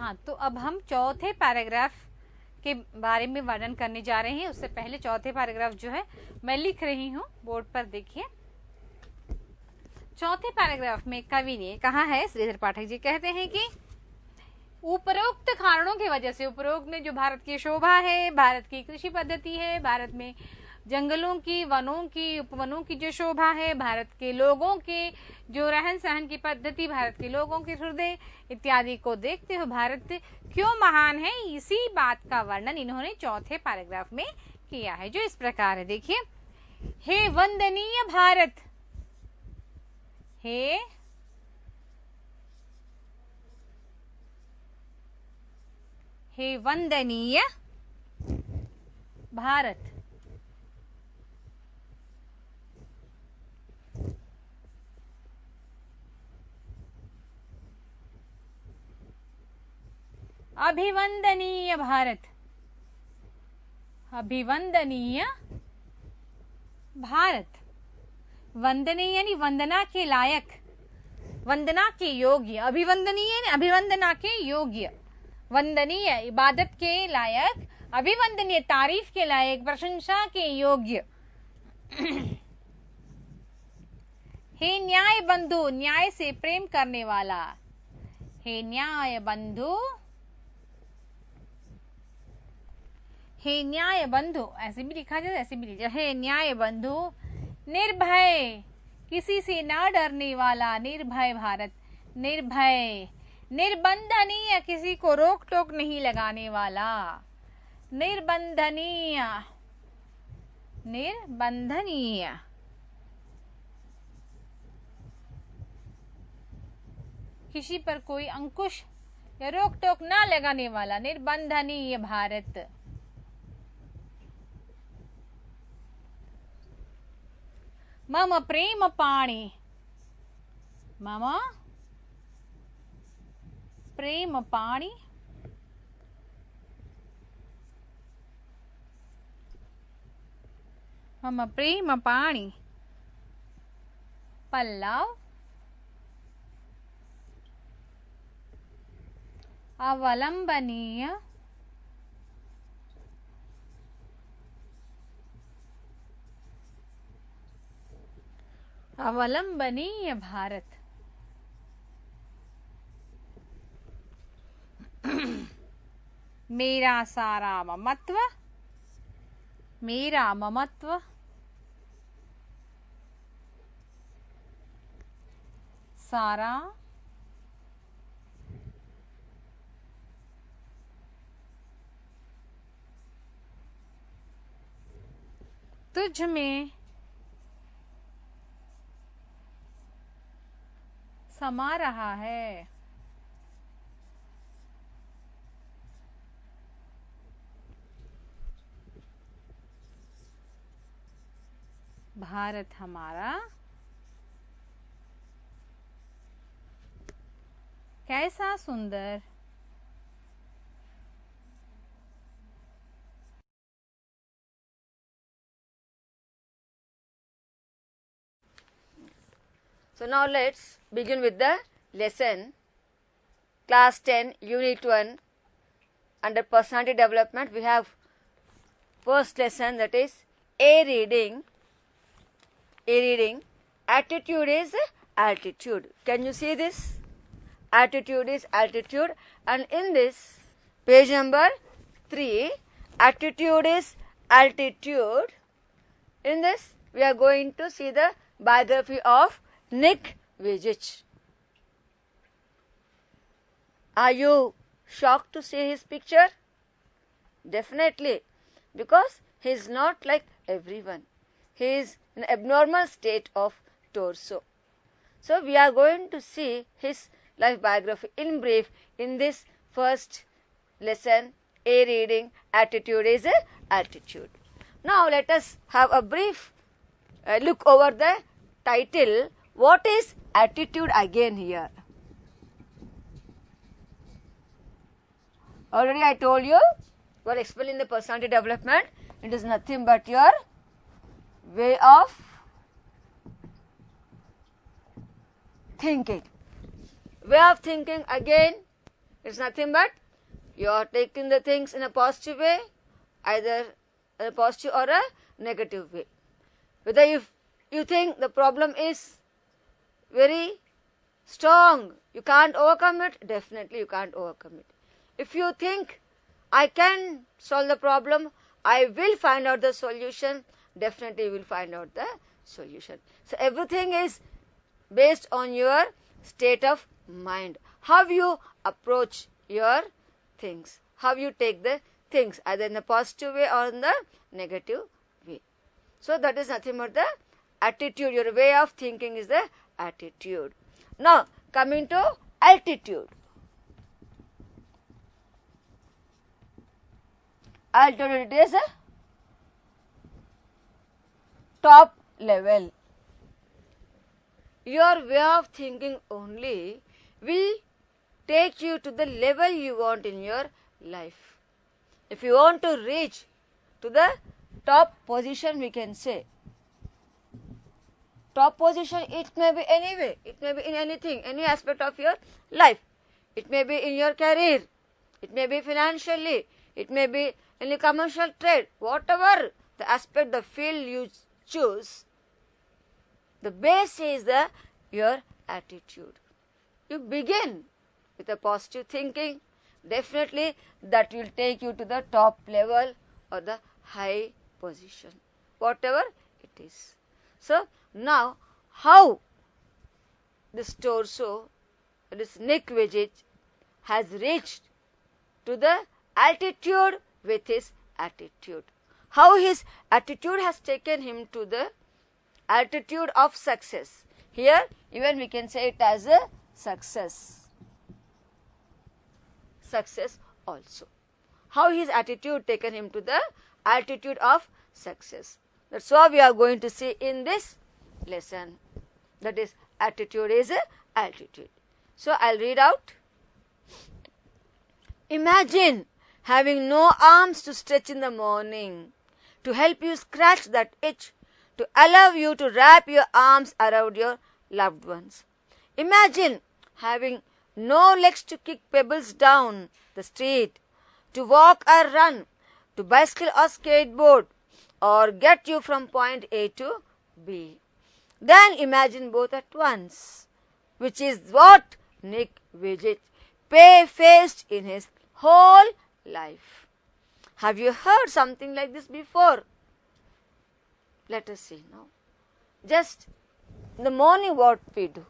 हाँ, तो अब हम चौथे पैराग्राफ के बारे में वर्णन करने जा रहे हैं। उससे पहले चौथे पैराग्राफ जो है मैं लिख रही हूँ, बोर्ड पर देखिए। चौथे पैराग्राफ में कवि ने कहा है, श्रीधर पाठक जी कहते हैं कि उपरोक्त कारणों की वजह से, उपरोक्त में जो भारत की शोभा है, भारत की कृषि पद्धति है, भारत में जंगलों की, वनों की, उपवनों की जो शोभा है, भारत के लोगों के जो रहन सहन की पद्धति, भारत के लोगों के हृदय इत्यादि को देखते हुए भारत क्यों महान है, इसी बात का वर्णन इन्होंने चौथे पैराग्राफ में किया है, जो इस प्रकार है। देखिए, हे वंदनीय भारत, हे वंदनीय भारत, अभिवंदनीय भारत, अभिवंदनीय भारत। वंदनीय यानी वंदना के लायक, वंदना के योग्य, अभिवंदनीय यानी अभिवंदना के योग्य, वंदनीय इबादत के लायक, अभिवंदनीय तारीफ के लायक, प्रशंसा के योग्य। हे न्याय बंधु, न्याय से प्रेम करने वाला, हे न्याय बंधु, हे न्याय बंधु, ऐसे भी लिखा जाए, ऐसे भी लिखा, हे न्याय बंधु, निर्भय, किसी से ना डरने वाला, निर्भय भारत, निर्भय, निर्बंधनीय, किसी को रोक टोक नहीं लगाने वाला, निर्बंधनीय, निर्बंधनीय, किसी पर कोई अंकुश या रोक टोक ना लगाने वाला, निर्बंधनीय भारत। मम प्रेम पाणी, मम प्रेम पाणी, मम प्रेम पाणी पल्लव अवलंबनीय, अवलंबनीय भारत। मेरा सारा ममत्व, मेरा ममत्व, सारा तुझ में समा रहा है। भारत हमारा कैसा सुंदर, So now let's begin with the lesson. Class 10, Unit 1. Under personality development, we have first lesson, that is A reading. A reading. Attitude is altitude. Can you see this? Attitude is altitude. And in this page number 3, attitude is altitude. In this, we are going to see the biography of Nick Vujicic. Are you shocked to see his picture? Definitely, because he is not like everyone. He is in an abnormal state of torso. So we are going to see his life biography in brief in this first lesson, A reading. Attitude is altitude. Now let us have a brief look over the title. What is attitude again here? Already I told you, while explaining the personality development, it is nothing but your way of thinking. Way of thinking again It's nothing but you are taking the things in a positive way, either a positive or a negative way. Whether if you think the problem is very strong, you can't overcome it, definitely you can't overcome it. If you think I can solve the problem, I will find out the solution, definitely you will find out the solution. So everything is based on your state of mind. How you approach your things, how you take the things, either in a positive way or in the negative way. So that is nothing but the attitude. Your way of thinking is the attitude. Now coming to altitude. Altitude, it is a top level. Your way of thinking only will take you to the level you want in your life. If you want to reach to the top position, we can say, top position, it may be anyway, it may be in anything, any aspect of your life. It may be in your career, it may be financially, it may be in a commercial trade, whatever the aspect, the field you choose, the base is your attitude. You begin with a positive thinking, definitely that will take you to the top level or the high position, whatever it is. So now how this torso, this Nick Vujicic, has reached to the altitude with his attitude. How his attitude has taken him to the altitude of success. Here even we can say it as a success. Success also. How his attitude taken him to the altitude of success. That's what we are going to see in this lesson. That is, attitude is a altitude. So I'll read out. Imagine having no arms to stretch in the morning, to help you scratch that itch, to allow you to wrap your arms around your loved ones. Imagine having no legs to kick pebbles down the street, to walk or run, to bicycle or skateboard, or get you from point A to B. Then imagine both at once, which is what Nick Vujicic faced in his whole life. Have you heard something like this before? Let us see now. Just in the morning, what we do.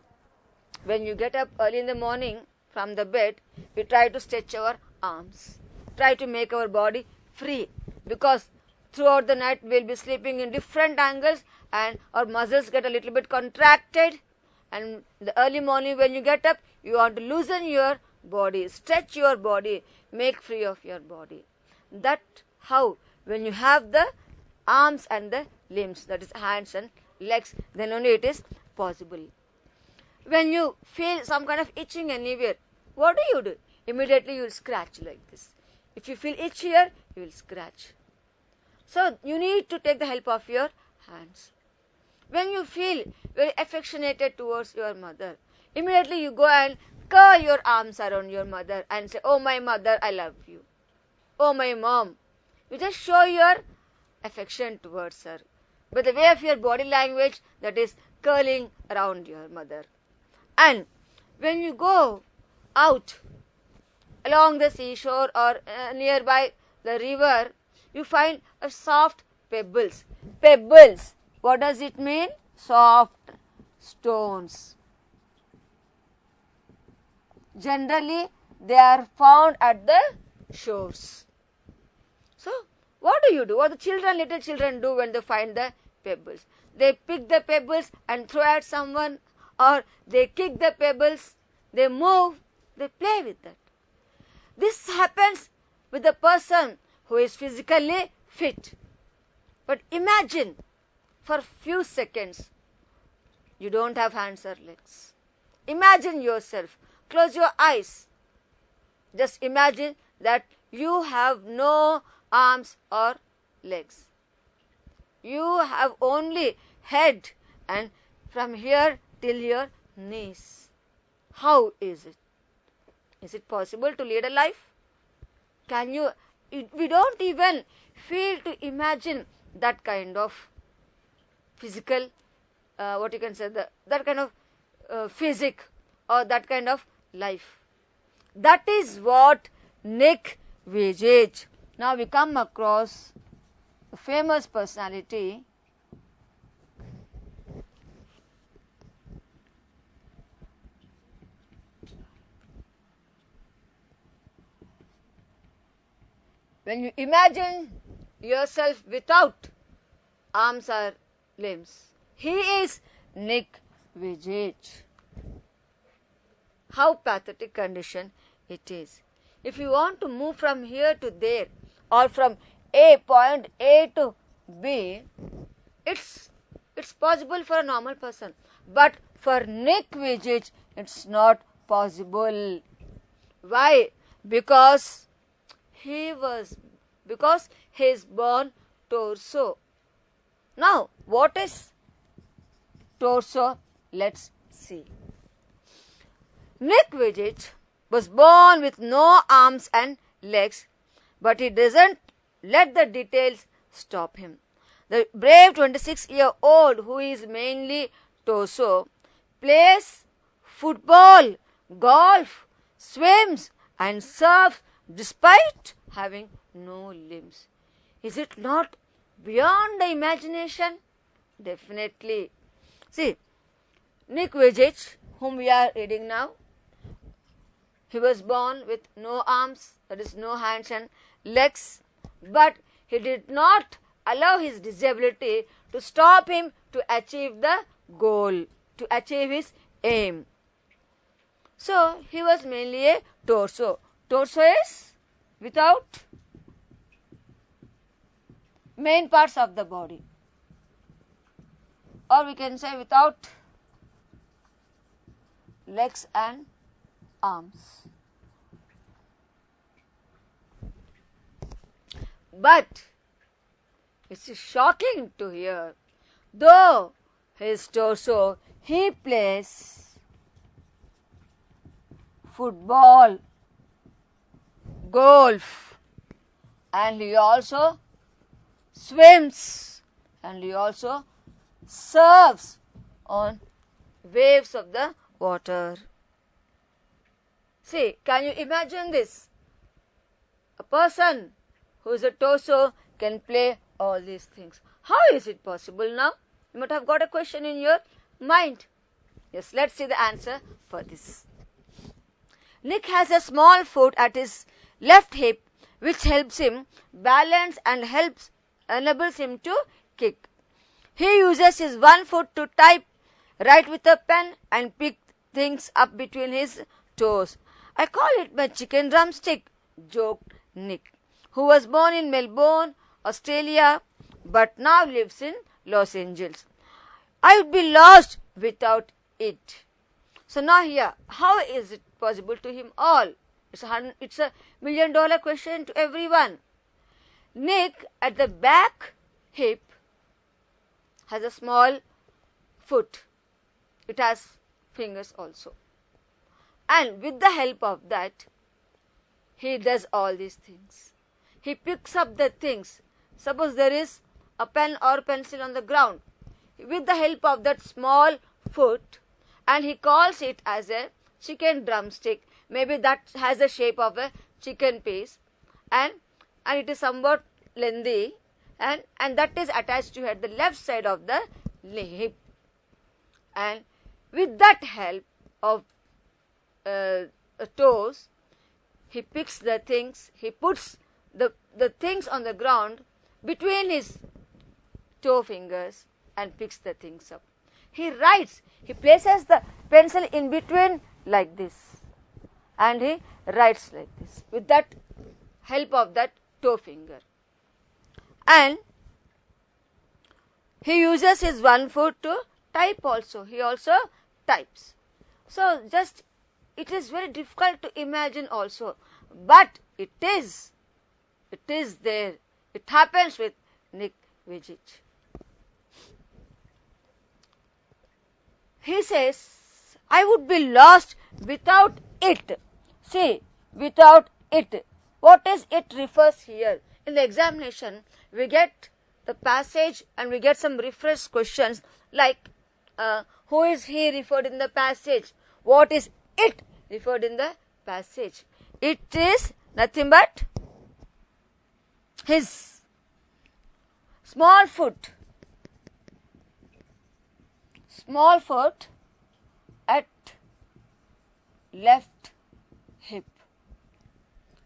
When you get up early in the morning from the bed, we try to stretch our arms, try to make our body free, because throughout the night we will be sleeping in different angles and our muscles get a little bit contracted, and the early morning when you get up, you want to loosen your body, stretch your body, make free of your body. That how when you have the arms and the limbs, that is hands and legs, then only it is possible. When you feel some kind of itching anywhere, what do? Immediately you will scratch like this. If you feel itch here, you will scratch. So you need to take the help of your hands. When you feel very affectionated towards your mother, immediately you go and curl your arms around your mother and say, "Oh my mother, I love you. Oh my mom." You just show your affection towards her by the way of your body language, that is curling around your mother. And when you go out along the seashore or nearby the river, you find a soft pebbles. Pebbles, what does it mean? Soft stones. Generally, they are found at the shores. So, what do? What the children, little children do when they find the pebbles? They pick the pebbles and throw at someone, or they kick the pebbles, they move, they play with that. This happens with the person who is physically fit. But imagine for few seconds, you don't have hands or legs. Imagine yourself. Close your eyes. Just imagine that you have no arms or legs. You have only head, and from here till your knees. How is it? Is it possible to lead a life? Can you? We don't even feel to imagine that kind of physical, what you can say, that kind of physic or that kind of life. That is what Nick Vujicic. Now we come across a famous personality. When you imagine yourself without arms or limbs, he is Nick Vujicic. How pathetic condition it is. If you want to move from here to there or from point A to B, it's possible for a normal person. But for Nick Vujicic, it's not possible. Why? Because he is born torso. Now, what is torso? Let's see. Nick Vujicic was born with no arms and legs, but he doesn't let the details stop him. The brave 26-year-old, who is mainly torso, plays football, golf, swims and surfs despite having no limbs. Is it not beyond the imagination? Definitely. See, Nick Vujicic, whom we are reading now, he was born with no arms, that is no hands and legs, but he did not allow his disability to stop him to achieve the goal, to achieve his aim. So, he was mainly a torso. Torso is without main parts of the body, or we can say without legs and arms. But it's shocking to hear, though his torso, he plays football, golf, and he also swims, and he also surfs on waves of the water. See, can you imagine this? A person who is a torso can play all these things. How is it possible now? You might have got a question in your mind. Yes, let's see the answer for this. Nick has a small foot at his left hip which helps him balance and enables him to kick. He uses his one foot to type, write with a pen and pick things up between his toes. I call it my chicken drumstick, joked Nick, who was born in Melbourne, Australia, but now lives in Los Angeles. I would be lost without it. So now here, how is it possible to him all? It's a $1 million question to everyone. Nick at the back hip has a small foot. It has fingers also. And with the help of that, he does all these things. He picks up the things. Suppose there is a pen or pencil on the ground. With the help of that small foot, and he calls it as a chicken drumstick. Maybe that has the shape of a chicken piece, and it is somewhat lengthy, and that is attached to at the left side of the hip. And with that help of toes, he picks the things, he puts the things on the ground between his toe fingers and picks the things up. He writes, he places the pencil in between like this, and he writes like this with that help of that toe finger. And he uses his one foot to type also. He also types. So just, it is very difficult to imagine also, but it is there. It happens with Nick Vujicic. He says, I would be lost without it. See, without it. What is it refers here? In the examination, we get the passage and we get some refresh questions like who is he referred in the passage? What is it referred in the passage? It is nothing but his small foot at left hip.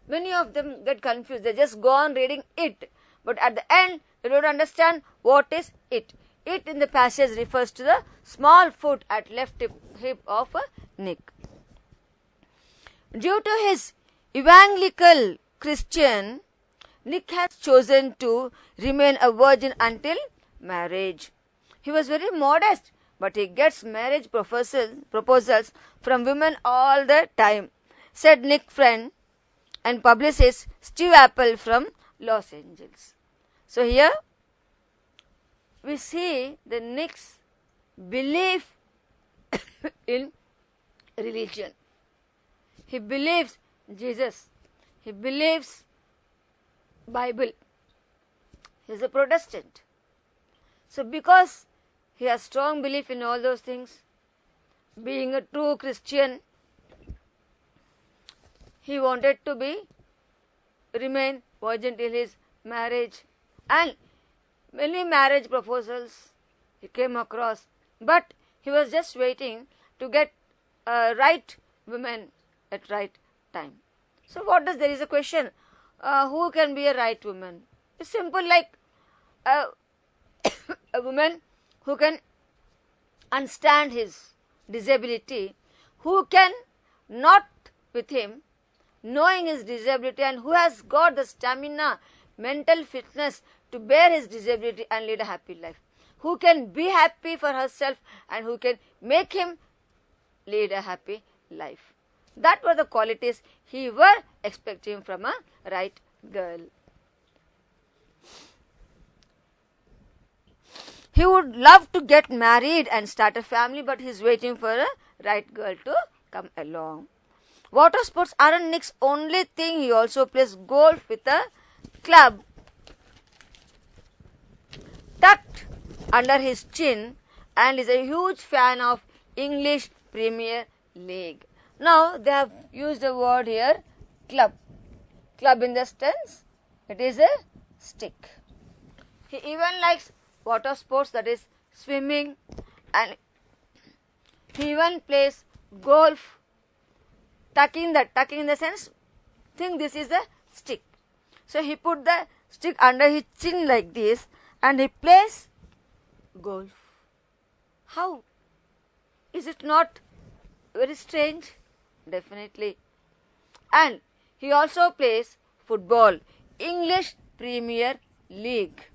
Many of them get confused. They just go on reading it, but at the end they don't understand what is it. It in the passage refers to the small foot at left hip of Nick. Due to his evangelical Christian, Nick has chosen to remain a virgin until marriage. He was very modest, but he gets marriage proposals from women all the time, said Nick's friend and publicist Steve Apple from Los Angeles. So here we see the Nick's belief in religion. He believes Jesus. He believes Bible. He is a Protestant. So because he has strong belief in all those things, being a true Christian, he wanted to remain virgin till his marriage, and many marriage proposals he came across, but he was just waiting to get right women at right time. So what does, there is a question, who can be a right woman? It's simple, like a woman who can understand his disability, who can not with him knowing his disability, and who has got the stamina, mental fitness to bear his disability and lead a happy life, who can be happy for herself and who can make him lead a happy life. That were the qualities he were expecting from a right girl. He would love to get married and start a family, but he is waiting for a right girl to come along. Water sports aren't Nick's only thing. He also plays golf with a club tucked under his chin and is a huge fan of English Premier League. Now they have used the word here, club. Club in the sense it is a stick. He even likes water sports, that is swimming, and he even plays golf. Tucking in the sense, think this is a stick. So he put the stick under his chin like this and he plays golf. How? Is it not very strange? Definitely. And he also plays football, English Premier League.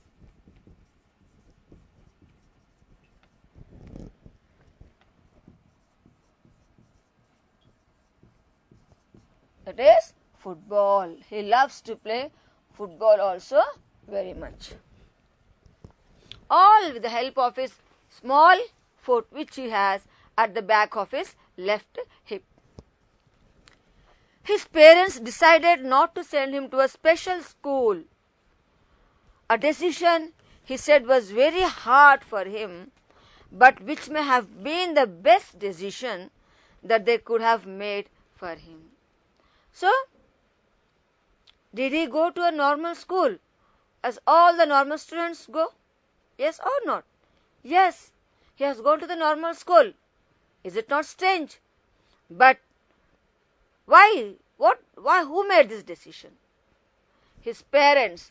That is football. He loves to play football also very much. All with the help of his small foot which he has at the back of his left hip. His parents decided not to send him to a special school. A decision he said was very hard for him, but which may have been the best decision that they could have made for him. So, did he go to a normal school as all the normal students go? Yes or not? Yes, he has gone to the normal school. Is it not strange? But why? Why? Who made this decision? His parents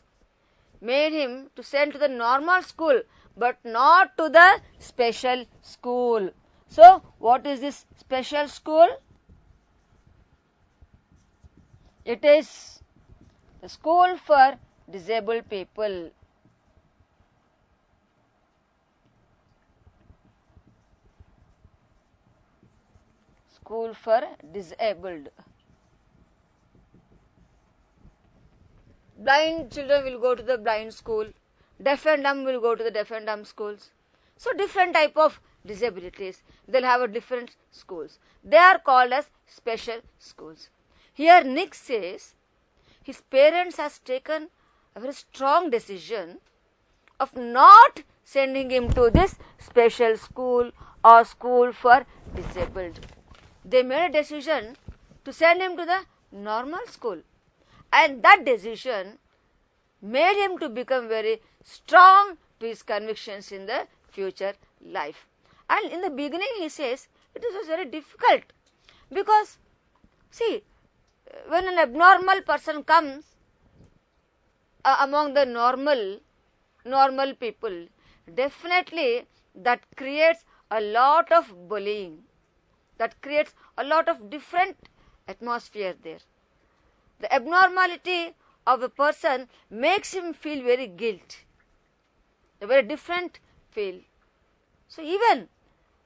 made him to send to the normal school, but not to the special school. So, what is this special school? It is the school for disabled people. School for disabled. Blind children will go to the blind school. Deaf and dumb will go to the deaf and dumb schools. So different type of disabilities, they'll have a different schools. They are called as special schools. Here Nick says his parents has taken a very strong decision of not sending him to this special school or school for disabled. They made a decision to send him to the normal school, and that decision made him to become very strong to his convictions in the future life. And in the beginning he says it was very difficult, because see, when an abnormal person comes among the normal people, definitely that creates a lot of bullying, that creates a lot of different atmosphere there. The abnormality of a person makes him feel very guilt, a very different feel. So even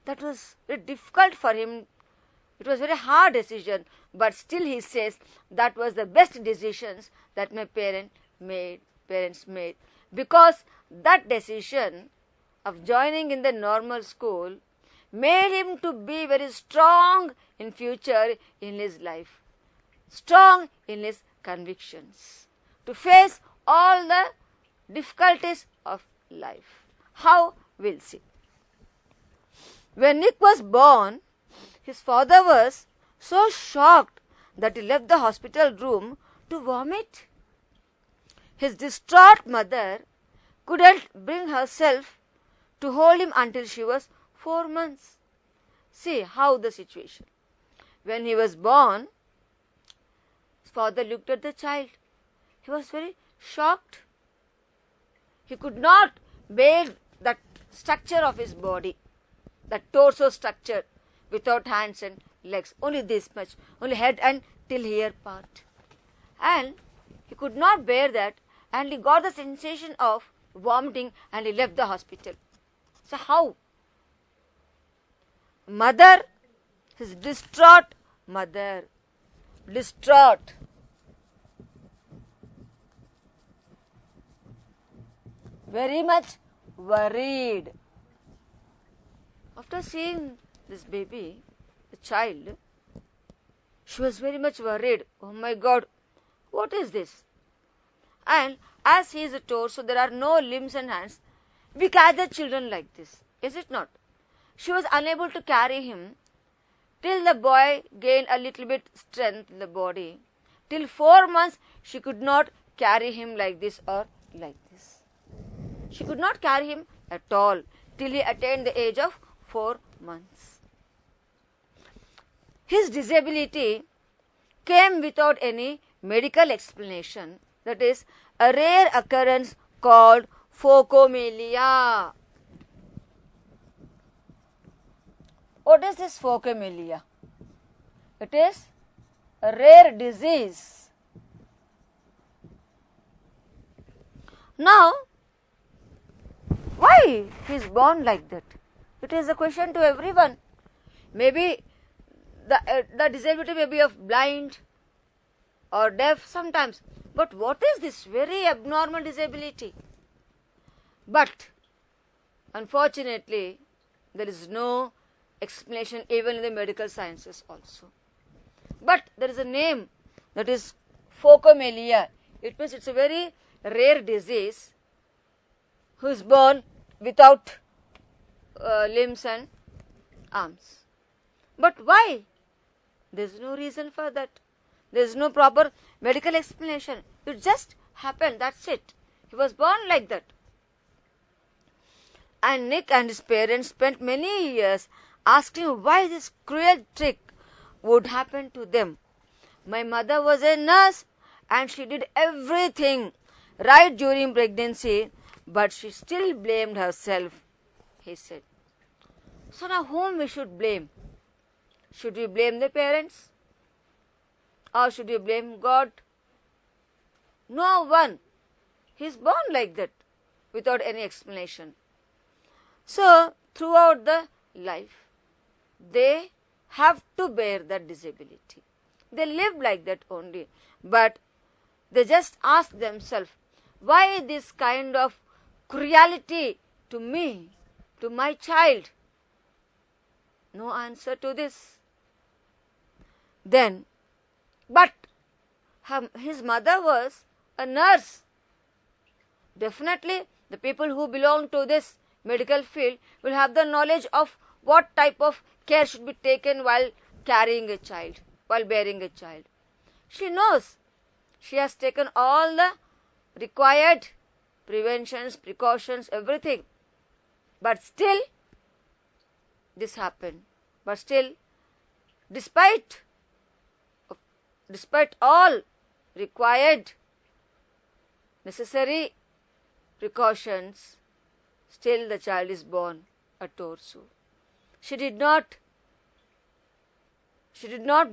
that was very difficult for him. It was a very hard decision, but still he says that was the best decisions that my parents made, because that decision of joining in the normal school made him to be very strong in future in his life, strong in his convictions, to face all the difficulties of life. How? We'll see. When Nick was born, his father was so shocked that he left the hospital room to vomit. His distraught mother couldn't bring herself to hold him until she was 4 months. See how the situation. When he was born, his father looked at the child. He was very shocked. He could not bear that structure of his body, that torso structure without hands and legs, only this much, only head and till here part. And he could not bear that, and he got the sensation of vomiting and he left the hospital. So how? Mother, his distraught mother, distraught. Very much worried. After seeing this baby, the child, she was very much worried. Oh my God, what is this? And as he is a torso, there are no limbs and hands. We carry the children like this, is it not? She was unable to carry him till the boy gained a little bit strength in the body. Till 4 months, she could not carry him like this or like this. She could not carry him at all till he attained the age of 4 months. His disability came without any medical explanation. That is a rare occurrence called phocomelia. What is this phocomelia? It is a rare disease. Now, why he is born like that? It is a question to everyone. Maybe the disability may be of blind or deaf sometimes. But what is this very abnormal disability? But unfortunately, there is no explanation even in the medical sciences also. But there is a name, that is phocomelia. It means it's a very rare disease who is born without limbs and arms. But why? There is no reason for that. There is no proper medical explanation. It just happened, that's it. He was born like that. And Nick and his parents spent many years asking why this cruel trick would happen to them. My mother was a nurse and she did everything right during pregnancy, but she still blamed herself, he said. So now whom we should blame? Should we blame the parents? Or should we blame God? No one. He is born like that without any explanation. So throughout the life, they have to bear that disability. They live like that only. But they just ask themselves, why this kind of cruelty to me, to my child? No answer to this. Then But his mother was a nurse. Definitely, the people who belong to this medical field will have the knowledge of what type of care should be taken while carrying a child, while bearing a child. She knows. She has taken all the required preventions, precautions, everything. But still, this happened. But still, despite all required necessary precautions, still the child is born a torso. She did not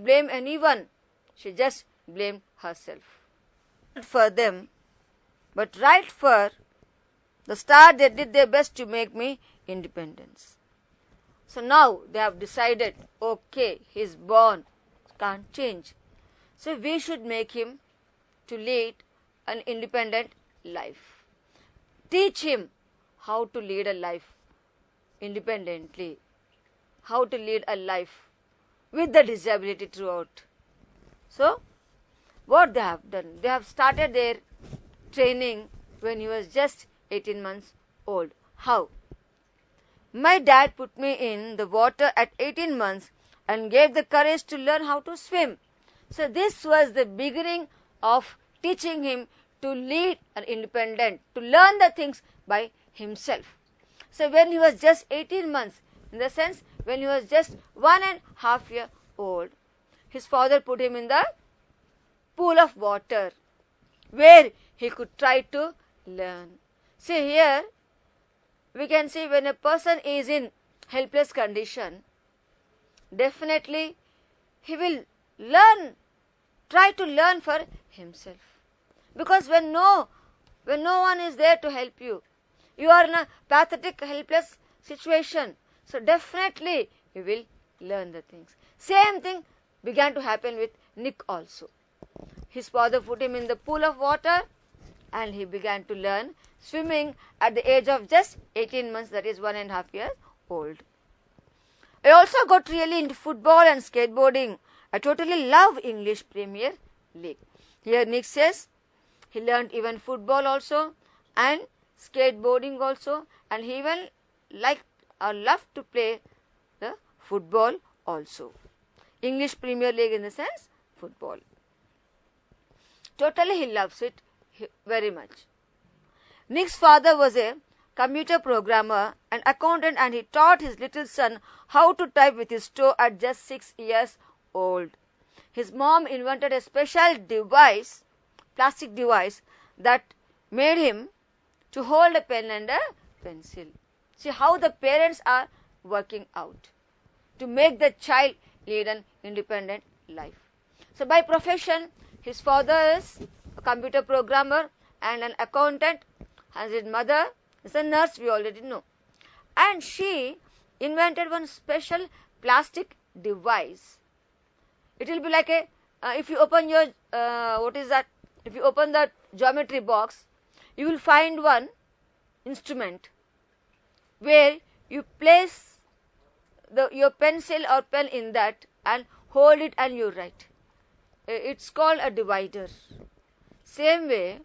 blame anyone. She just blamed herself. For them, but right for the start, they did their best to make me independent. So now they have decided, okay, he's born, can't change. So we should make him to lead an independent life. Teach him how to lead a life independently, how to lead a life with the disability throughout. So what they have done, they have started their training when he was just 18 months old. How? My dad put me in the water at 18 months and gave the courage to learn how to swim. So this was the beginning of teaching him to lead an independent, to learn the things by himself. So when he was just 18 months, in the sense when he was just 1.5 years old, his father put him in the pool of water where he could try to learn. See here, we can see when a person is in helpless condition, definitely he will try to learn for himself. Because when no one is there to help you, you are in a pathetic, helpless situation. So definitely you will learn the things. Same thing began to happen with Nick also. His father put him in the pool of water and he began to learn swimming at the age of just 18 months, that is 1.5 years old. I also got really into football and skateboarding. I totally love English Premier League. Here Nick says he learned even football also and skateboarding also, and he even liked or loved to play the football also. English Premier League in the sense football. Totally he loves it very much. Nick's father was a computer programmer and accountant, and he taught his little son how to type with his toe at just 6 years old. His mom invented a special device, plastic device, that made him to hold a pen and a pencil. See how the parents are working out to make the child lead an independent life. So by profession, his father is a computer programmer and an accountant, and his mother is a nurse, we already know. And she invented one special plastic device. It will be like a, if you open your, if you open the geometry box, you will find one instrument where you place your pencil or pen in that and hold it and you write. It's called a divider. Same way,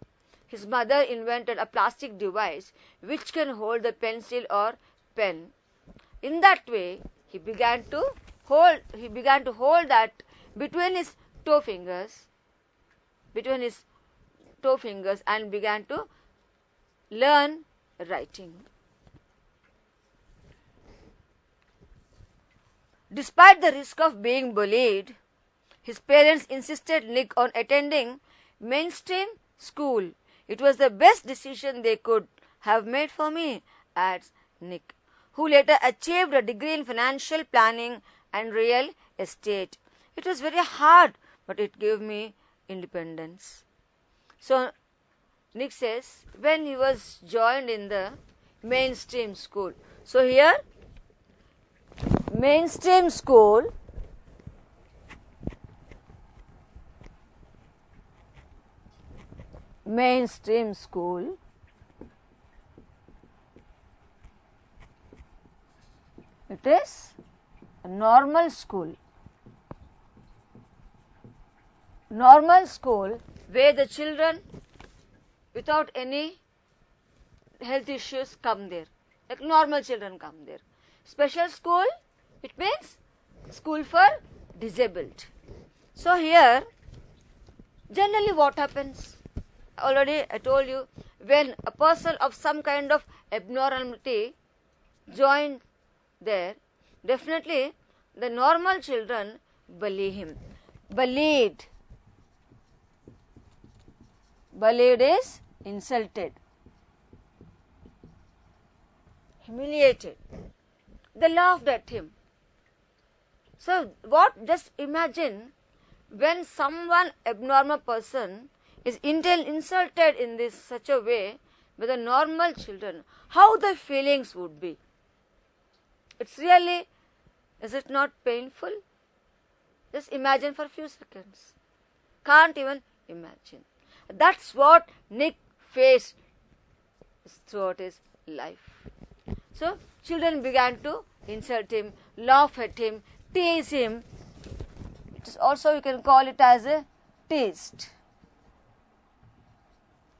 his mother invented a plastic device which can hold the pencil or pen. In that way, he began to hold that between his toe fingers, and began to learn writing. Despite the risk of being bullied, his parents insisted Nick on attending mainstream school. It was the best decision they could have made for me, adds Nick, who later achieved a degree in financial planning and real estate. It was very hard, but it gave me independence. So Nick says when he was joined in the mainstream school. So here mainstream school it is a normal school. normal school where the children without any health issues come there, like normal children come there. Special school, it means school for disabled. So here, generally what happens? Already I told you, when a person of some kind of abnormality join there, definitely the normal children bully him. Bullied. Bullied is insulted, humiliated. They laughed at him. So what, just imagine when someone abnormal person is insulted in this such a way by the normal children, how the feelings would be. It's really, is it not painful? Just imagine for a few seconds. Can't even imagine. That's what Nick faced throughout his life. So children began to insult him, laugh at him, tease him. It is also, you can call it as a teased.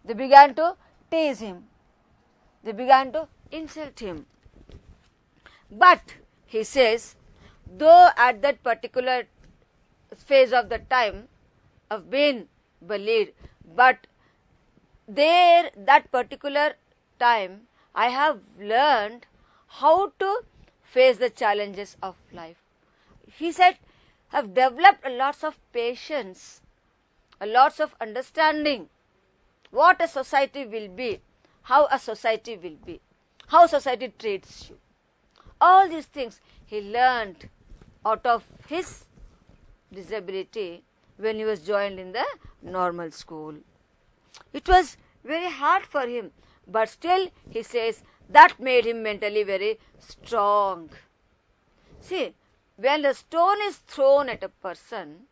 They began to tease him. They began to insult him. But he says, though at that particular phase of the time of being bullied, but there, that particular time, I have learned how to face the challenges of life. He said, have developed a lots of patience, a lots of understanding, what a society will be, how a society will be, how society treats you. All these things he learned out of his disability when he was joined in the normal school. It was very hard for him, but still he says that made him mentally very strong. See, when a stone is thrown at a person,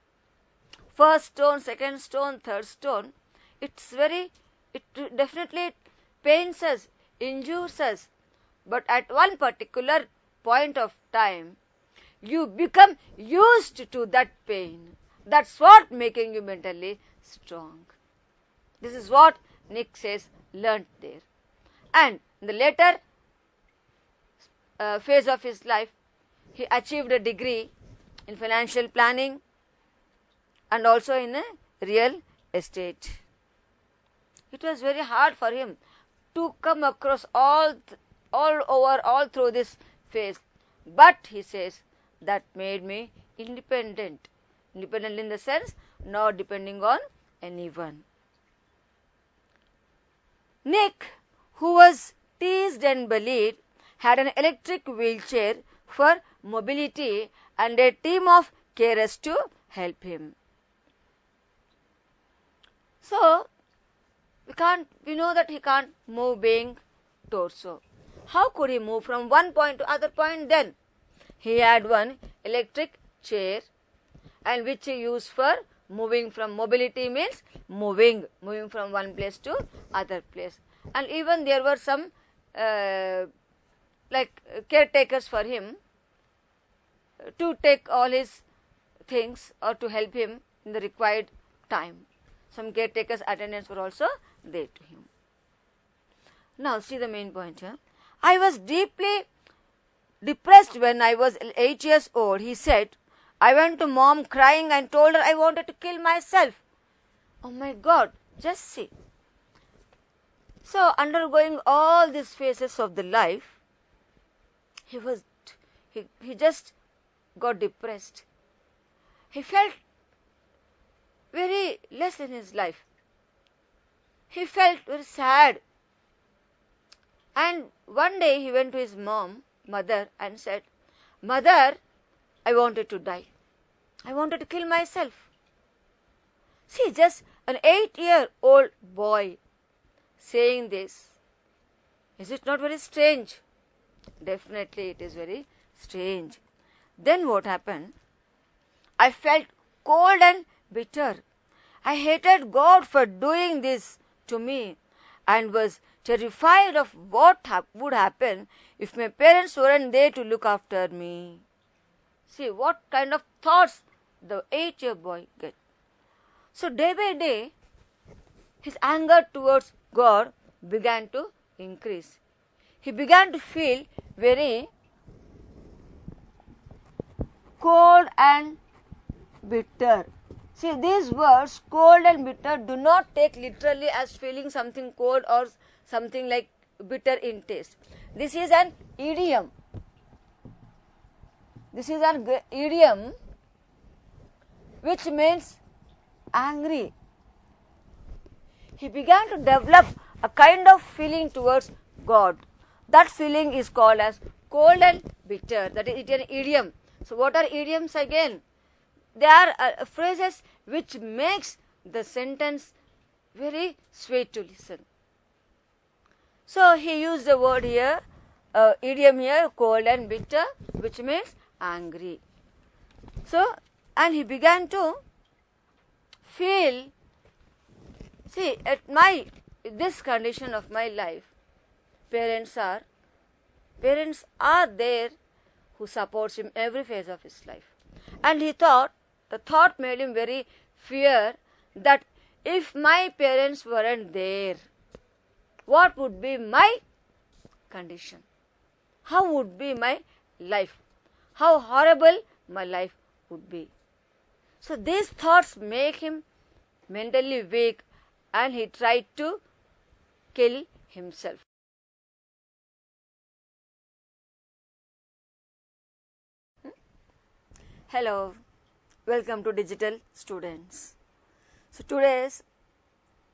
first stone, second stone, third stone, it definitely pains us, injures us, but at one particular point of time, you become used to that pain. That's what making you mentally strong. This is what Nick says learnt there. And in the later phase of his life, he achieved a degree in financial planning and also in real estate. It was very hard for him to come across all through this phase. But he says, that made me independent. Independent in the sense, not depending on anyone. Nick, who was teased and bullied, had an electric wheelchair for mobility and a team of carers to help him. So, we know that he can't move being torso. How could he move from one point to other point then? He had one electric chair, and which he used for moving from mobility means moving from one place to other place. And even there were some like caretakers for him to take all his things or to help him in the required time. Some caretakers' attendants were also there to him. Now see the main point here. I was deeply depressed when I was 8 years old, he said. I went to mom crying and told her I wanted to kill myself. Oh my God, just see. So undergoing all these phases of the life, he just got depressed. He felt very less in his life. He felt very sad. And one day he went to his mother and said, Mother, I wanted to die. I wanted to kill myself. See, just an 8-year-old boy saying this. Is it not very strange? Definitely it is very strange. Then what happened? I felt cold and bitter. I hated God for doing this to me and was terrified of what would happen if my parents weren't there to look after me. See what kind of thoughts the 8-year boy get. So day by day, his anger towards God began to increase. He began to feel very cold and bitter. See, these words, cold and bitter, do not take literally as feeling something cold or something like bitter in taste. This is an idiom. This is an idiom which means angry. He began to develop a kind of feeling towards God. That feeling is called as cold and bitter. That is an idiom. So what are idioms again? They are phrases which makes the sentence very sweet to listen. So he used the word here, idiom here, cold and bitter, which means angry. So, and he began to feel, see, at this condition of my life, parents are there who supports him every phase of his life. And he thought, the thought made him very fear that if my parents weren't there, what would be my condition? How would be my life? How horrible my life would be. So these thoughts make him mentally weak, and he tried to kill himself. Hello, welcome to Digital Students. So today's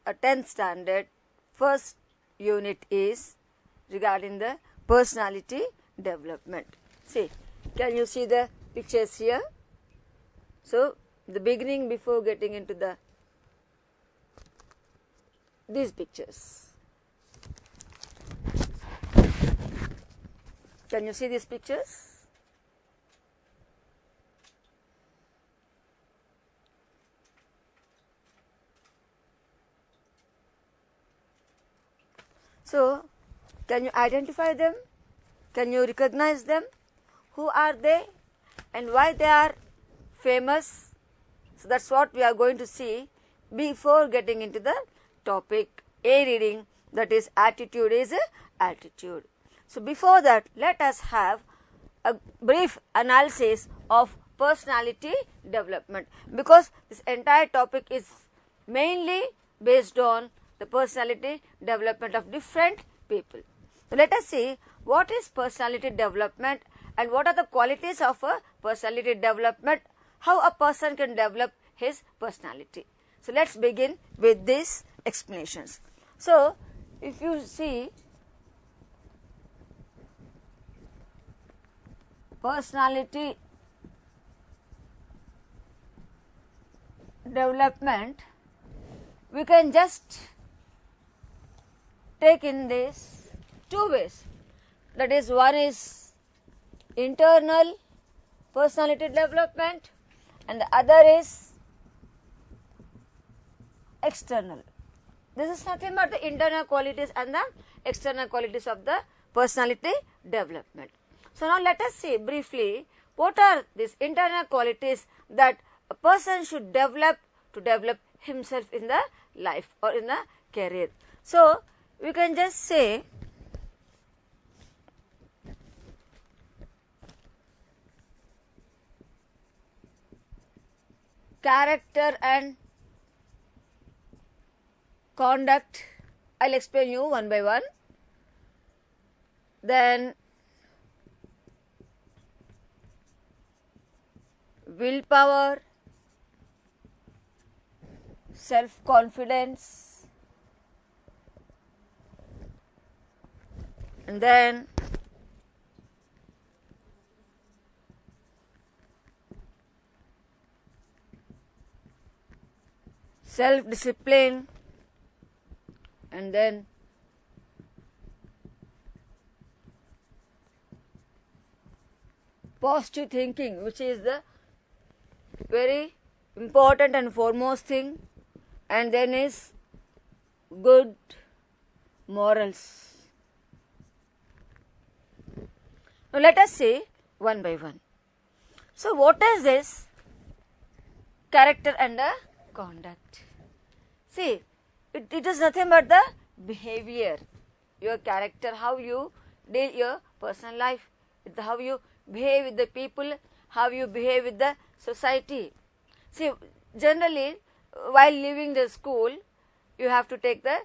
10th standard first unit is regarding the personality development. See, can you see the pictures here? So the beginning, before getting into these pictures. Can you see these pictures? So, can you identify them? Can you recognize them? Who are they and why they are famous? So, that is what we are going to see before getting into the topic A reading, that is attitude is altitude. So, before that, let us have a brief analysis of personality development, because this entire topic is mainly based on the personality development of different people. So, let us see what is personality development and what are the qualities of a personality development, how a person can develop his personality. So, let us begin with these explanations. So, if you see personality development, we can just take in this two ways. That is, one is internal personality development and the other is external. This is nothing but the internal qualities and the external qualities of the personality development. So now let us see briefly what are these internal qualities that a person should develop to develop himself in the life or in the career. So we can just say character and conduct. I will explain you one by one. Then willpower, self-confidence, and then self-discipline, and then positive thinking, which is the very important and foremost thing, and then is good morals. Now let us see one by one. So what is this character and conduct. See, it is nothing but the behavior, your character, how you deal your personal life, how you behave with the people, how you behave with the society. See, generally, while leaving the school, you have to take the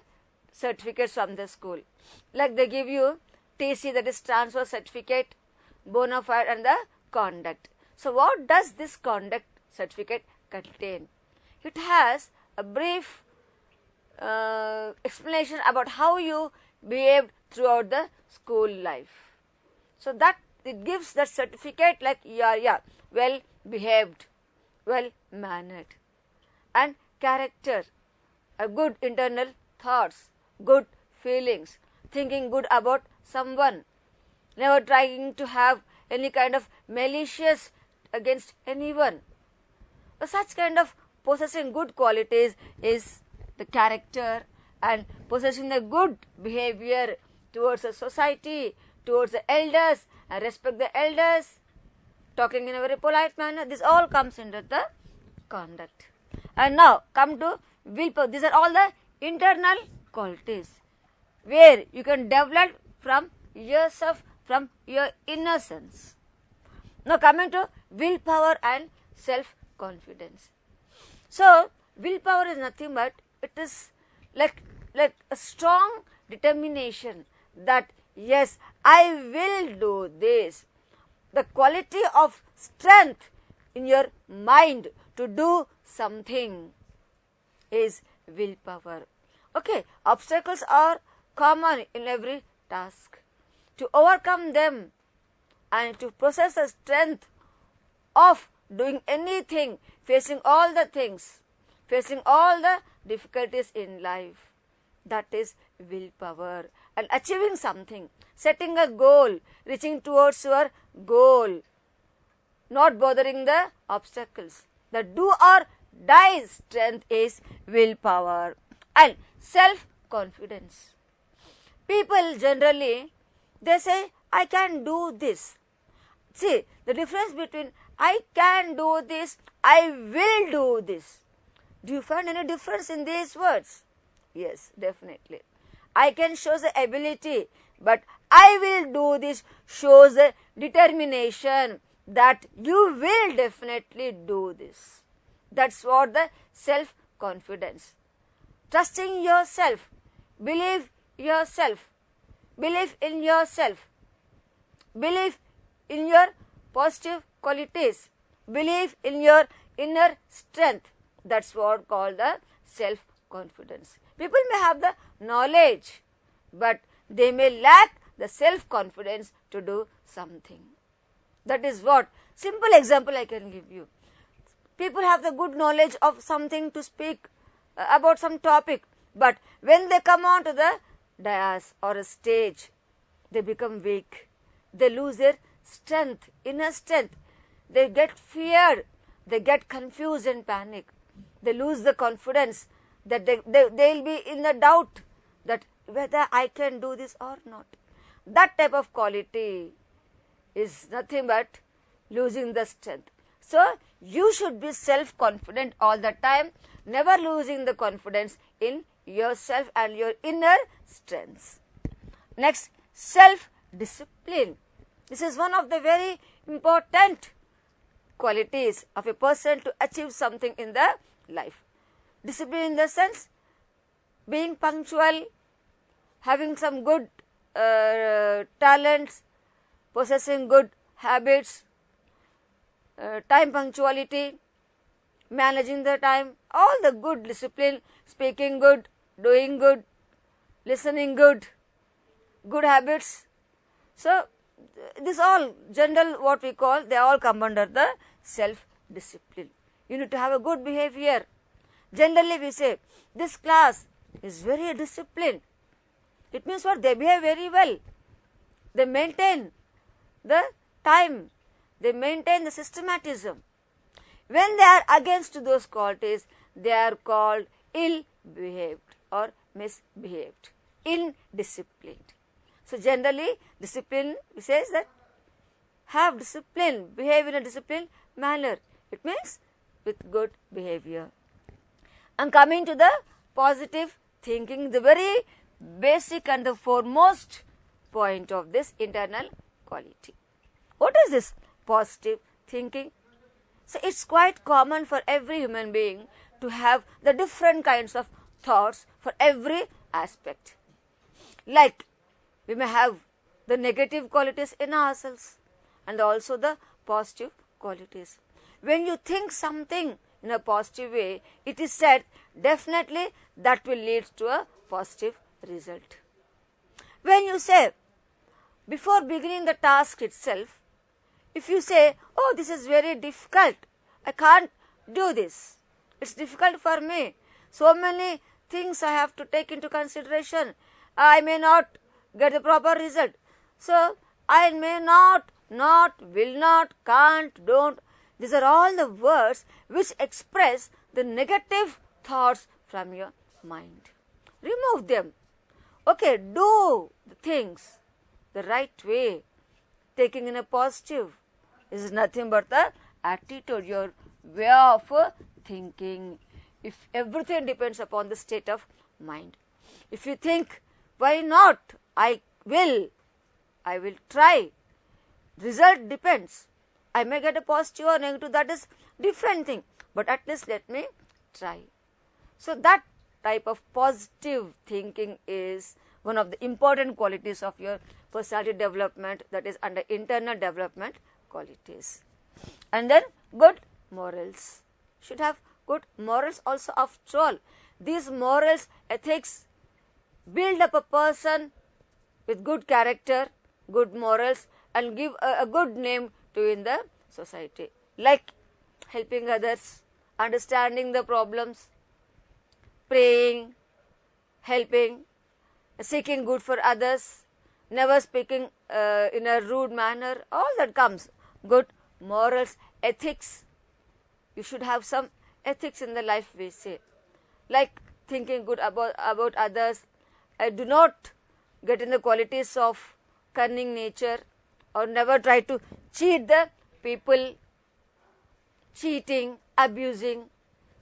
certificates from the school. Like they give you TC, that is transfer certificate, bona fide, and the conduct. So, what does this conduct certificate contain? It has a brief explanation about how you behaved throughout the school life. So, that it gives that certificate like you are well behaved, well mannered, and character, a good internal thoughts, good feelings, thinking good about someone, never trying to have any kind of malicious against anyone. Such kind of possessing good qualities is the character, and possessing the good behavior towards the society, towards the elders, and respect the elders, talking in a very polite manner. This all comes under the conduct. And now come to willpower. These are all the internal qualities where you can develop from yourself, from your innocence. Now coming to willpower and self-confidence. So willpower is nothing but it is like a strong determination that yes, I will do this. The quality of strength in your mind to do something is willpower. Okay, obstacles are common in every task. To overcome them and to possess the strength of doing anything, facing all the things, facing all the difficulties in life, that is willpower. And achieving something, setting a goal, reaching towards your goal, not bothering the obstacles. The do or die strength is willpower. And self-confidence. People generally, they say, I can do this. See, the difference between I can do this, I will do this. Do you find any difference in these words? Yes, definitely. I can show the ability, but I will do this shows the determination that you will definitely do this. That's what the self-confidence. Trusting yourself, believe yourself, believe in yourself, believe in your positive qualities, believe in your inner strength. That's what called the self-confidence. People may have the knowledge, but they may lack the self-confidence to do something. That is what, simple example I can give you. People have the good knowledge of something to speak about some topic, but when they come on to the dais or a stage, they become weak. They lose their strength, inner strength. They get feared. They get confused and panic. They lose the confidence that they'll be in the doubt that whether I can do this or not. That type of quality is nothing but losing the strength. So, you should be self-confident all the time, never losing the confidence in yourself and your inner strengths. Next, self-discipline. This is one of the very important qualities of a person to achieve something in the life. Discipline in the sense, being punctual, having some good talents, possessing good habits, time punctuality, managing the time, all the good discipline, speaking good, doing good, listening good, good habits. So, this all general what we call, they all come under the self-discipline. You need to have a good behavior. Generally we say, this class is very disciplined. It means what? They behave very well. They maintain the time. They maintain the systematism. When they are against those qualities, they are called ill-behaved or misbehaved, indisciplined. So, generally, discipline says that have discipline, behave in a disciplined manner. It means with good behavior. And coming to the positive thinking, the very basic and the foremost point of this internal quality. What is this positive thinking? So it's quite common for every human being to have the different kinds of thoughts for every aspect. Like we may have the negative qualities in ourselves and also the positive qualities. When you think something in a positive way, it is said definitely that will lead to a positive result. When you say, before beginning the task itself, if you say, oh, this is very difficult, I can't do this, it's difficult for me, so many things I have to take into consideration, I may not get the proper result, so I may not, will not, can't, don't. These are all the words which express the negative thoughts from your mind. Remove them. Okay, do the things the right way. Taking in a positive is nothing but the attitude, your way of thinking. If everything depends upon the state of mind. If you think, why not? I will try. Result depends. I may get a positive or negative, that is different thing, but at least let me try. So that type of positive thinking is one of the important qualities of your personality development, that is under internal development qualities. And then good morals. Should have good morals also, after all. These morals, ethics build up a person with good character, good morals, and give a good name to in the society, like helping others, understanding the problems, praying, helping, seeking good for others, never speaking in a rude manner, all that comes. Good morals, ethics. You should have some ethics in the life, we say, like thinking good about others. Do not get in the qualities of cunning nature, or never try to cheat the people, cheating, abusing.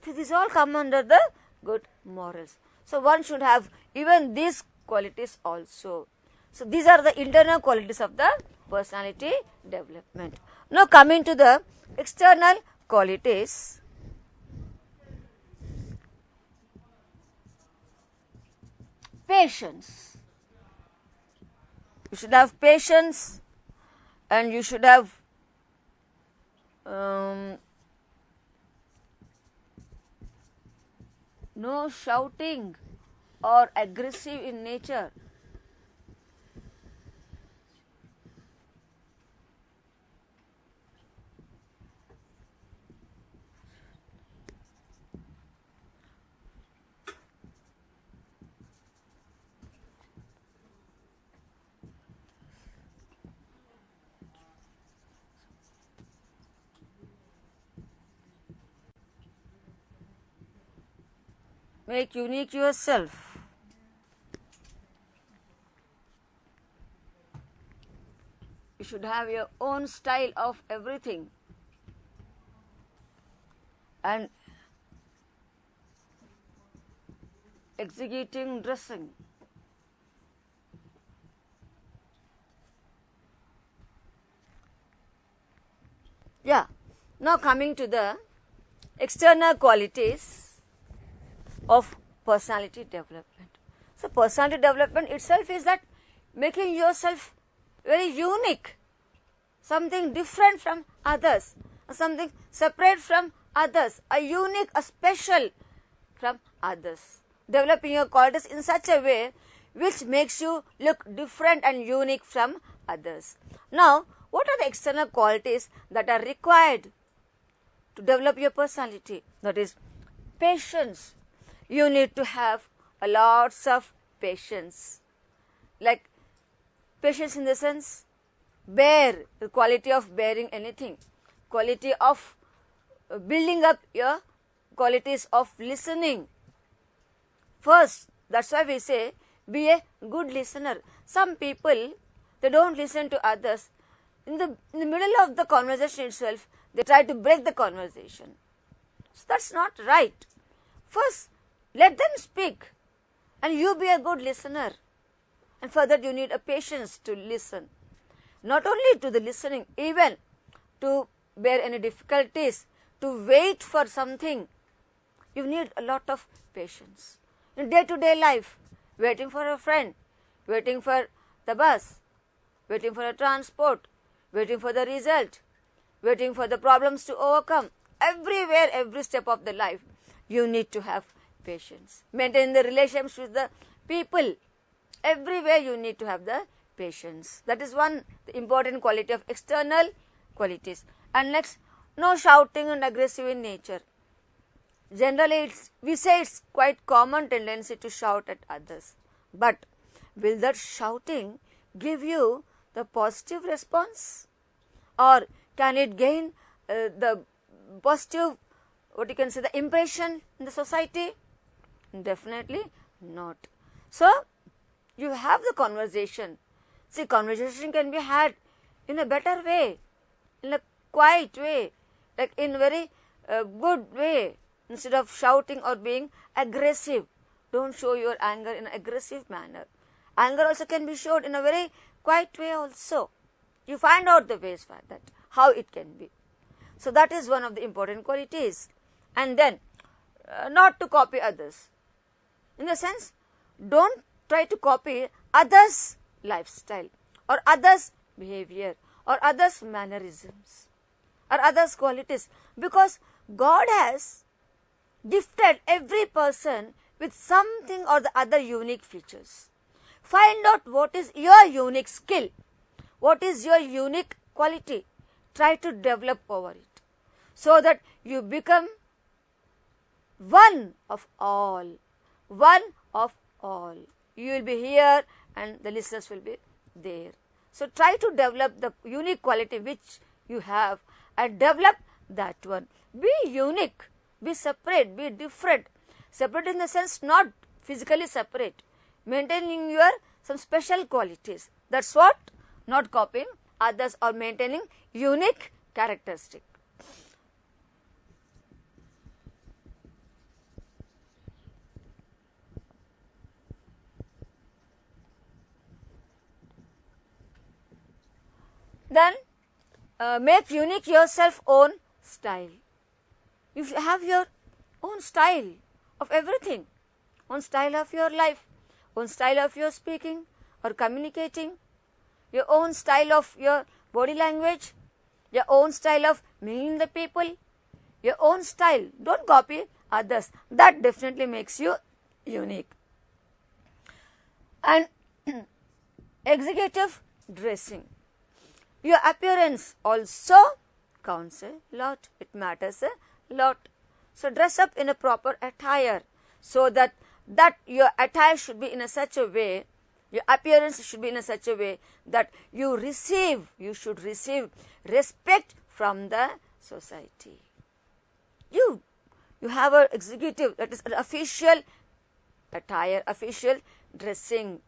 So these all come under the good morals. So one should have even these qualities also. So these are the internal qualities of the personality development. Now coming to the external qualities. Patience. You should have patience, and you should have no shouting or aggressive in nature. Make unique yourself. You should have your own style of everything. And executing dressing. Yeah. Now coming to the external qualities of personality development. So personality development itself is that making yourself very unique, something different from others, something separate from others, a unique, a special from others. Developing your qualities in such a way which makes you look different and unique from others. Now, what are the external qualities that are required to develop your personality? That is patience. You need to have a lots of patience. Like patience in the sense, bear, the quality of bearing anything, quality of building up your qualities of listening. First, that's why we say, be a good listener. Some people, they don't listen to others. In the middle of the conversation itself, they try to break the conversation. So that's not right. First, let them speak and you be a good listener. And for that you need a patience to listen. Not only to the listening, even to bear any difficulties, to wait for something. You need a lot of patience. In day-to-day life, waiting for a friend, waiting for the bus, waiting for a transport, waiting for the result, waiting for the problems to overcome. Everywhere, every step of the life, you need to have patience. Maintain the relationships with the people. Everywhere you need to have the patience. That is one important quality of external qualities. And next, no shouting and aggressive in nature. Generally, we say it's quite common tendency to shout at others. But will that shouting give you the positive response? Or can it gain the positive, what you can say, the impression in the society? Definitely not. So, you have the conversation. See, conversation can be had in a better way, in a quiet way, like in very good way, instead of shouting or being aggressive. Don't show your anger in an aggressive manner. Anger also can be showed in a very quiet way also. You find out the ways for that, how it can be. So that is one of the important qualities. And then, not to copy others. In the sense, don't try to copy others' lifestyle or others' behavior or others' mannerisms or others' qualities, because God has gifted every person with something or the other unique features. Find out what is your unique skill, what is your unique quality. Try to develop over it so that you become one of all. One of all. You will be here and the listeners will be there. So try to develop the unique quality which you have and develop that one. Be unique, be separate, be different. Separate in the sense not physically separate, maintaining your some special qualities. That's what, not copying others or maintaining unique characteristic. Then make unique yourself own style. You should have your own style of everything, own style of your life, own style of your speaking or communicating, your own style of your body language, your own style of meeting the people, your own style. Don't copy others. That definitely makes you unique. And executive dressing. Your appearance also counts a lot. It matters a lot. So dress up in a proper attire so that your attire should be in a such a way, your appearance should be in a such a way that you should receive respect from the society. You have an executive, that is an official attire, official dressing.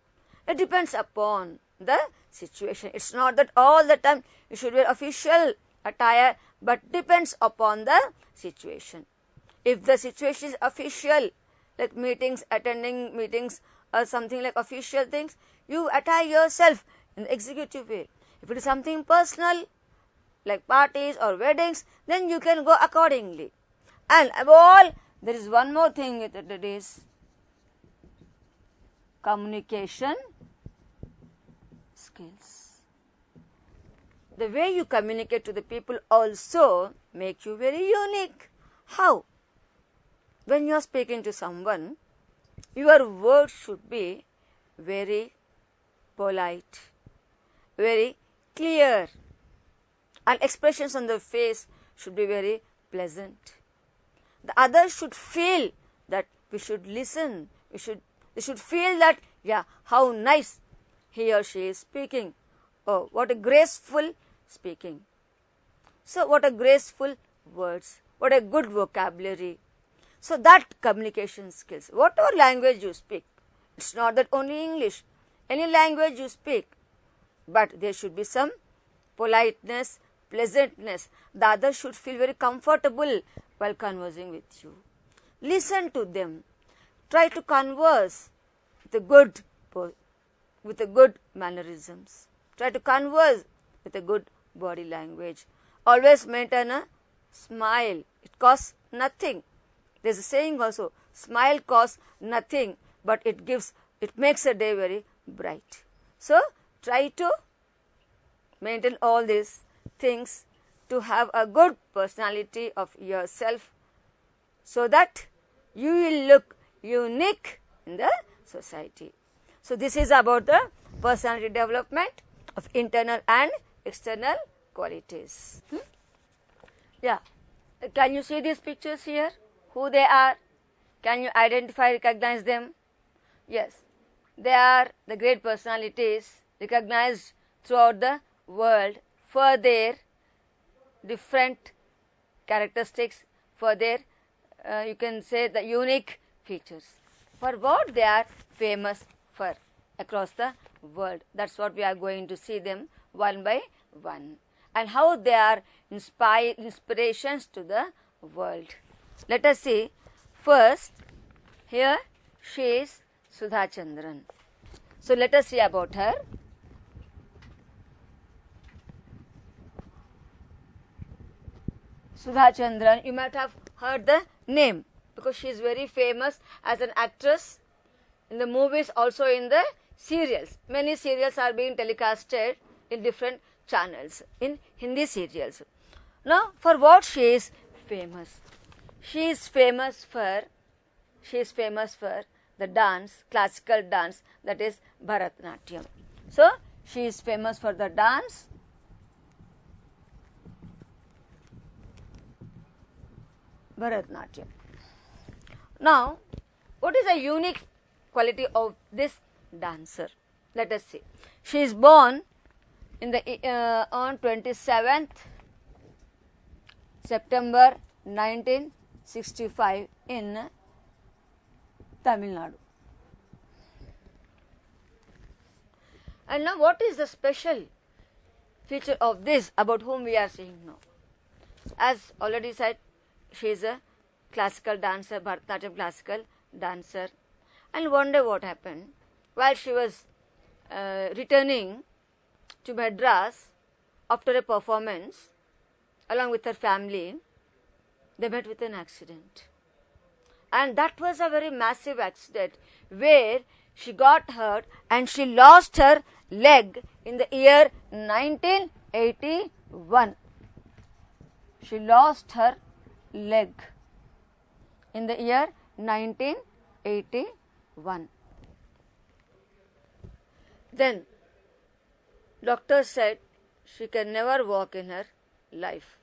It depends upon the situation. It's not that all the time you should wear official attire, but depends upon the situation. If the situation is official, like meetings, attending meetings or something like official things, you attire yourself in the executive way. If it is something personal, like parties or weddings, then you can go accordingly. And above all, there is one more thing with it is communication skills. The way you communicate to the people also make you very unique. How? When you are speaking to someone, your words should be very polite, very clear, and expressions on the face should be very pleasant. The others should feel that we should listen. They should feel that, yeah, how nice he or she is speaking. Oh, what a graceful speaking. So, what a graceful words. What a good vocabulary. So, that communication skills, whatever language you speak, it's not that only English, any language you speak, but there should be some politeness, pleasantness. The other should feel very comfortable while conversing with you. listen to them, try to converse with the good mannerisms, try to converse with a good body language. Always maintain a smile. It costs nothing. There's a saying also, smile costs nothing, but it makes a day very bright. So try to maintain all these things to have a good personality of yourself, so that you will look unique in the society. So this is about the personality development of internal and external qualities. Yeah, can you see these pictures here? Who they are? Can you identify, recognize them? Yes, they are the great personalities recognized throughout the world for their different characteristics, for their you can say the unique features, for what they are famous for across the world. That's what we are going to see them one by one, and how they are inspirations to the world. Let us see. First, here she is Sudha Chandran. So let us see about her. Sudha Chandran, you might have heard the name because she is very famous as an actress in the movies, also in the serials. Many serials are being telecasted in different channels, in Hindi serials. Now, for what she is famous? She is famous for the dance, classical dance, that is Bharatanatyam. So, she is famous for the dance, Bharatanatyam. Now, what is a unique quality of this dancer? Let us see. She is born in the on 27th September 1965 in Tamil Nadu. And now, what is the special feature of this about whom we are seeing now? As already said, she is a classical dancer, Bharatanatyam classical dancer. And one day what happened, while she was returning to Madras after a performance along with her family, they met with an accident. And that was a very massive accident where she got hurt and she lost her leg in the year 1981. She lost her leg in the year 1981. Then doctor said she can never walk in her life,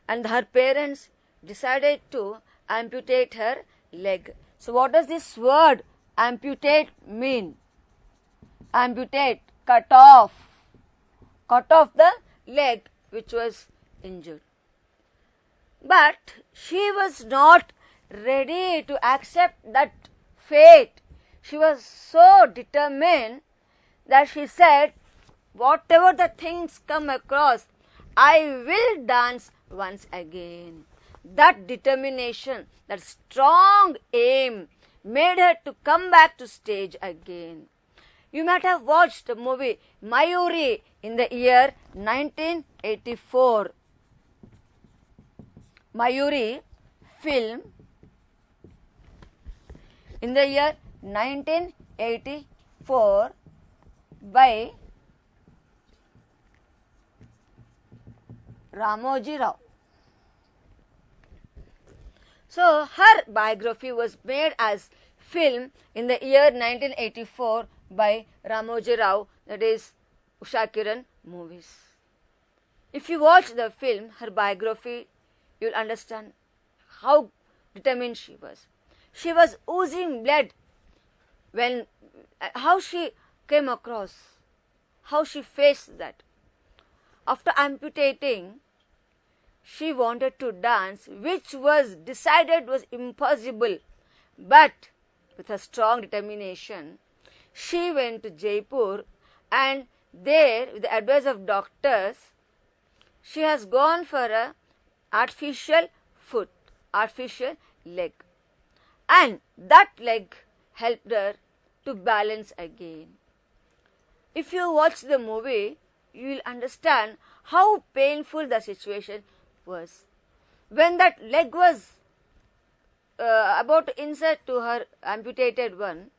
and her parents decided to amputate her leg. So what does this word amputate mean? Amputate, cut off the leg which was injured. But she was not ready to accept that fate. She was so determined that she said, whatever the things come across, I will dance once again. That determination, that strong aim made her to come back to stage again. You might have watched the movie Mayuri in the year 1984. Mayuri film in the year 1984 by Ramoji Rao. So her biography was made as film in the year 1984 by Ramoji Rao, that is Usha Kiran movies. If you watch the film, her biography, you will understand how determined she was. She was oozing blood when, how she came across, how she faced that. After amputating, she wanted to dance, which was decided was impossible. But with her strong determination, she went to Jaipur, and there, with the advice of doctors, she has gone for a artificial foot, artificial leg. and that leg helped her to balance again. If you watch the movie, you will understand how painful the situation was. When that leg was about to insert to her amputated one,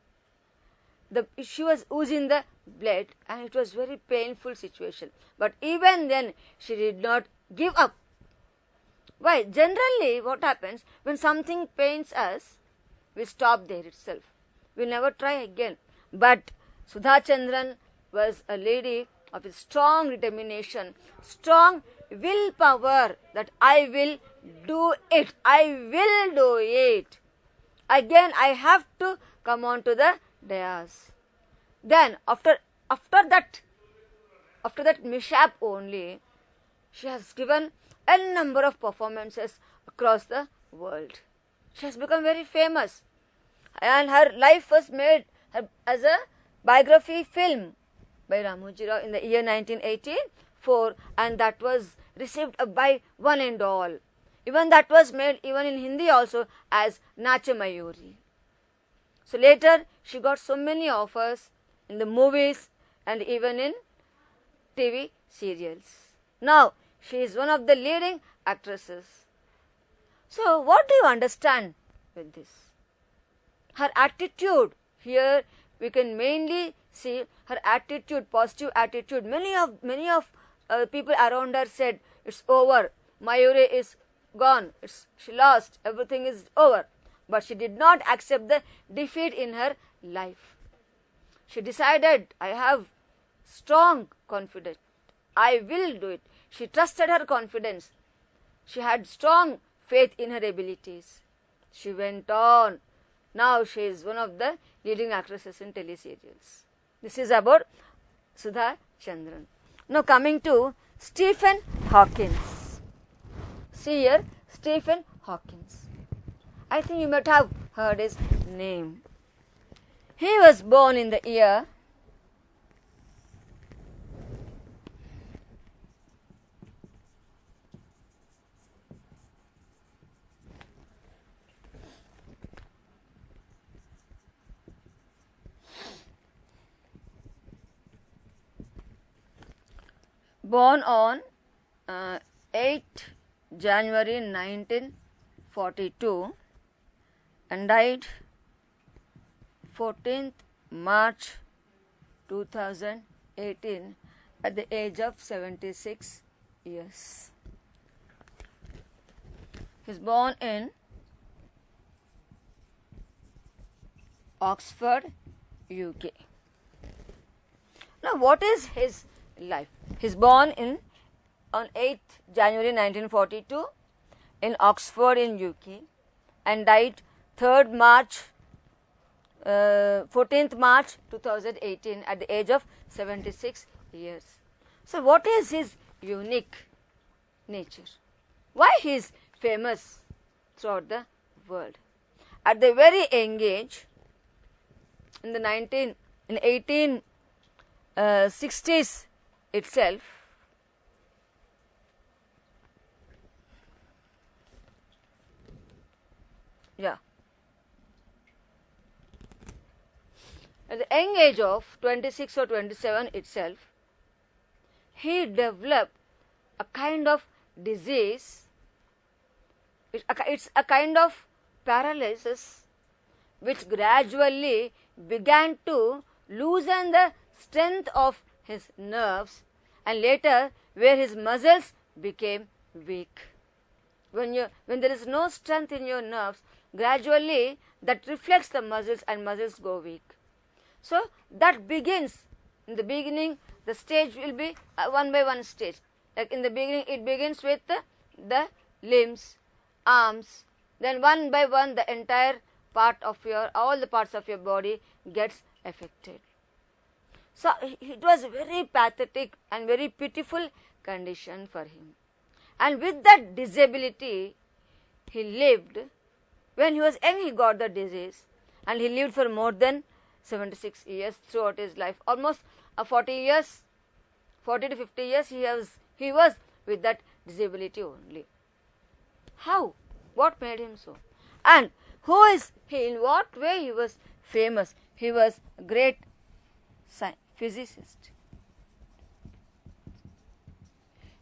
she was oozing the blood and it was very painful situation. But even then she did not give up. Why? Generally what happens when something pains us, we stop there itself. We never try again. But Sudha Chandran was a lady of a strong determination, strong willpower that I will do it. I will do it. Again I have to come on to the dais. Then after that mishap only, she has given a number of performances across the world. She has become very famous, and her life was made as a biography film by Ramoji Rao in the year 1984, and that was received by one and all. Even that was made even in Hindi also as Nacha Mayuri. So later she got so many offers in the movies and even in TV serials. Now she is one of the leading actresses. So what do you understand with this? Her attitude, here we can mainly see her attitude, positive attitude. Many of people around her said, it's over, Mayuri is gone, she lost, everything is over. But she did not accept the defeat in her life. She decided, I have strong confidence, I will do it. She trusted her confidence. She had strong faith in her abilities. She went on. Now she is one of the leading actresses in teleserials. This is about Sudha Chandran. Now coming to Stephen Hawkins. See here, Stephen Hawkins. I think you might have heard his name. He was born in the year born on 8 January 1942 and died 14th March 2018 at the age of 76 years. He was born in Oxford, UK. Now what is his life? He is born on 8th January 1942 in Oxford in UK and died 3rd March 14th March 2018 at the age of 76 years. So what is his unique nature? Why he is famous throughout the world? At the very young age, in the 1860s itself, at the young age of 26 or 27 itself, he developed a kind of disease. It's a kind of paralysis which gradually began to loosen the strength of his nerves, and later where his muscles became weak. When there is no strength in your nerves, gradually that reflects the muscles and muscles go weak. So that begins, in the beginning the stage will be one by one stage. Like in the beginning it begins with the limbs, arms, then one by one the entire part of all the parts of your body gets affected. So it was a very pathetic and very pitiful condition for him. And with that disability, he lived. When he was young, he got the disease, and he lived for more than 76 years throughout his life. Almost 40 years, 40 to 50 years he was with that disability only. How? What made him so? And Who is he? In what way he was famous? He was a great physicist.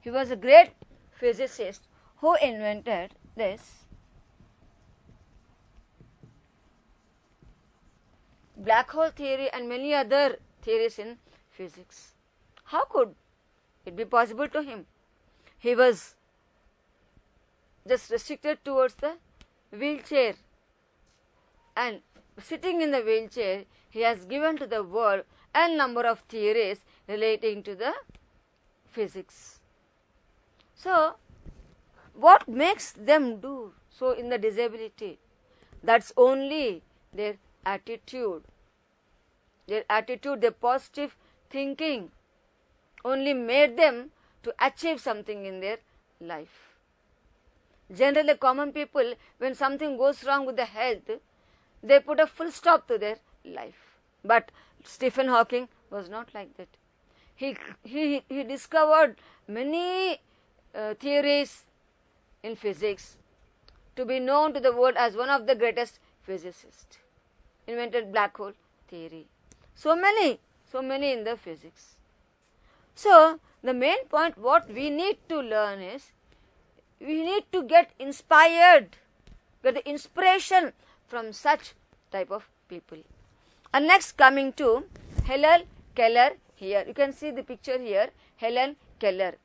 He was a great physicist who invented this black hole theory and many other theories in physics. How could it be possible to him? He was just restricted towards the wheelchair, and sitting in the wheelchair, he has given to the world a number of theories relating to the physics. So, what makes them do so in the disability? That's only their attitude. Their attitude, their positive thinking only made them to achieve something in their life. Generally, common people, when something goes wrong with the health, they put a full stop to their life. But Stephen Hawking was not like that. He discovered many theories in physics to be known to the world as one of the greatest physicists. Invented black hole theory. So many in the physics. So, the main point what we need to learn is, we need to get inspired, get the inspiration from such type of people. And next, coming to Helen Keller here. You can see the picture here, Helen Keller.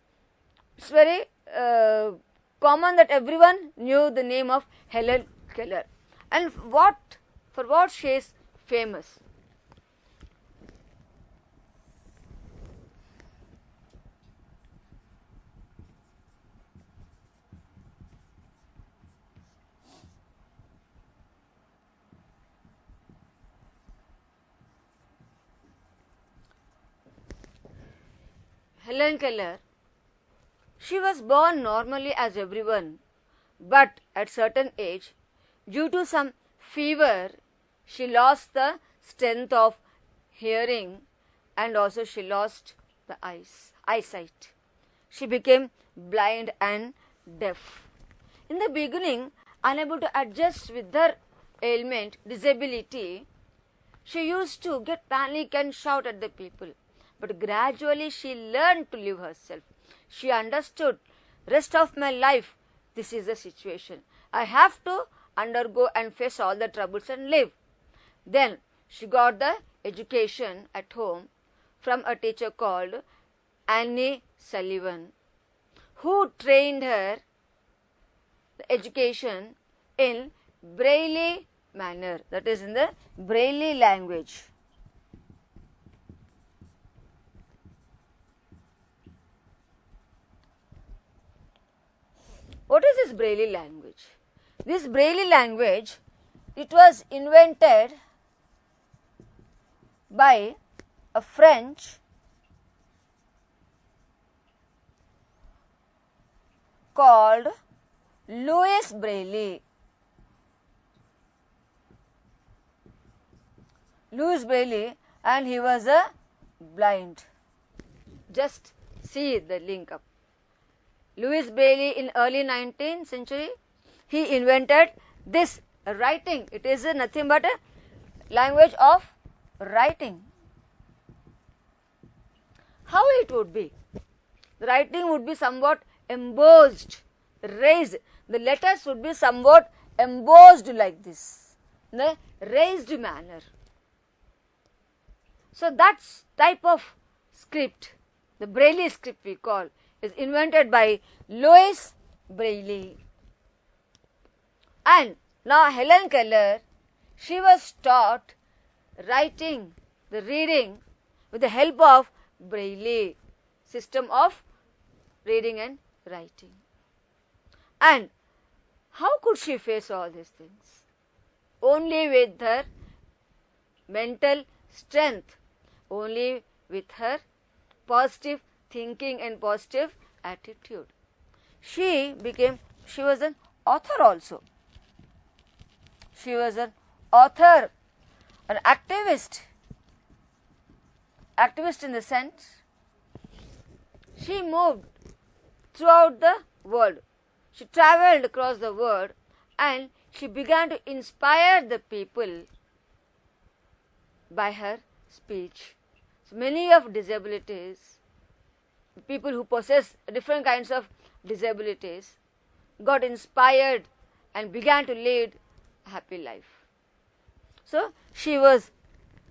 It's very common that everyone knew the name of Helen Keller. And for what she is famous? Helen Keller, she was born normally as everyone, but at certain age, due to some fever, she lost the strength of hearing, and also she lost the eyesight. She became blind and deaf. In the beginning, unable to adjust with her ailment, disability, she used to get panic and shout at the people. But gradually she learned to live herself. She understood, rest of my life, this is the situation. I have to undergo and face all the troubles and live. Then she got the education at home from a teacher called Annie Sullivan, who trained her the education in Braille manner, that is in the Braille language. What is this Braille language? This Braille language, it was invented by a French called Louis Braille. Louis Braille, and he was a blind. Just see the link up. Louis Braille in early 19th century, he invented this writing. It is nothing but a language of writing. How it would be? The writing would be somewhat embossed, raised. The letters would be somewhat embossed like this, in a raised manner. So that type of script, the Braille script we call, is invented by Louis Braille. And now Helen Keller, she was taught writing, the reading with the help of Braille, system of reading and writing. And how could she face all these things? Only with her mental strength, only with her positive thinking and positive attitude. She was an author also. She was an author, an activist in the sense, she moved throughout the world. She travelled across the world and she began to inspire the people by her speech. So many of disabilities, people who possess different kinds of disabilities, got inspired and began to lead a happy life. So she was